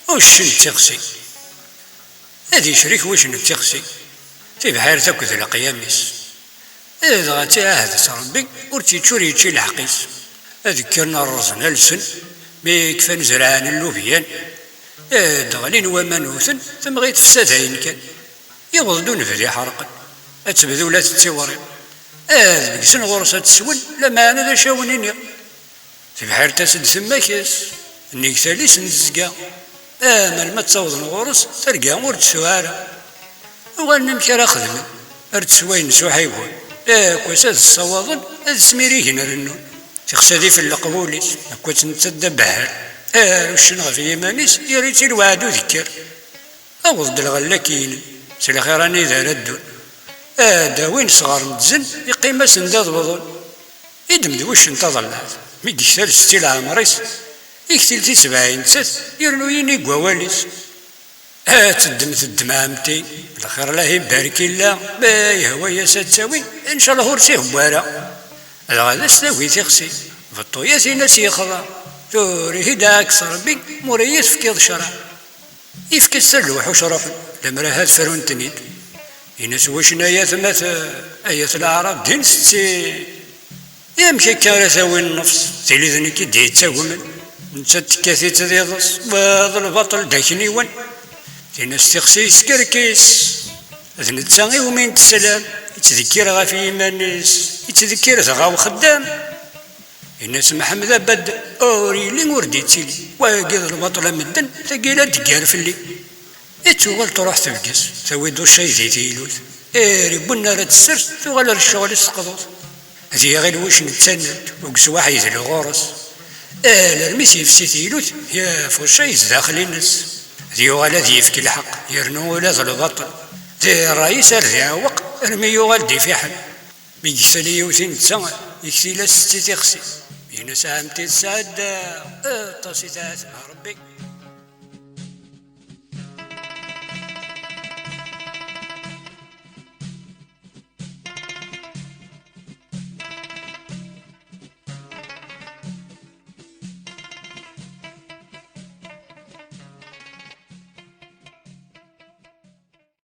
وش تغسي هذه شريك وش تغسي في بحير تاكد القياميس إذا غتعاهد ربي ورتي تشوري تشي الحقيس أذكرنا الرزنا لسن ميكفى نزرعان اللوبيان دغلين ومنوثن ثم غيت فسادين كان يبضدون في حرقا أتبذو لا تتوري بكسن غرصة تسول لما أنا ذا شاونينيا في بحير تاسد ثم كاس انيك ثاليس نزقا مال ما تصوض الغرص تلقى ورد سوارة وغنمشي راه خدمة ارد سوين سو حيوان كواساد الصواضن هذا سميريه نرنون تخسادي في القبوليس كوات نتسد بحر وشنغ في يمانيس يريتي الوعد وذكر أوض الغلاكين سي خيراني ذا ردون داوين صغار متزن يقيم سنداد بضون يدمد وش انتظلات ميدي كتال ستي العمريس يكتلتي 70 سات يرنويني قواليس تدمت الدمامتي الخير الله يبارك الله باي هو يا ساتساوي ان شاء الله ورسيه بوارا هذا سلاوي تغسي فالطويات ناس يخضع توري هداك صربي مريس في كيض شرع يفكي السلوح وشرف لمرا هاد فرون تنيد يناس وشنا يا ثمات ايات الاعراب دين ستي يمشي كارثة النفس تيلي ذنكي دي تاومن نتات كاثي تذيضس بعض البطل داكني ون تيناس تغسي سكركيس ذنتساغي ومين تسلام يتذكر غافي يمانيس يتذكر ثغاو خدام الناس محمد بد اوريلي ورديتيلي واقيض البطل مدن ثقيلة تقار في اللي يتوغل تروح تفقس ثويدو الشاي ذي تيلوث ربنا راه تسر ثوغل الشغل يسقطوث هذه غير واش نتسند وقس واحد الغورس الميسي في سيتيلوث يا فوشايز داخل الناس ذي ولا ذي يفكي الحق يرنو ولا ذا البطل ذي الرئيس ذي عوق ارمي يغال دي في حل بيكسلي يوثين تسمع يكسي لا ستي تغسي بين ساعتين سعادة تصيتات ربي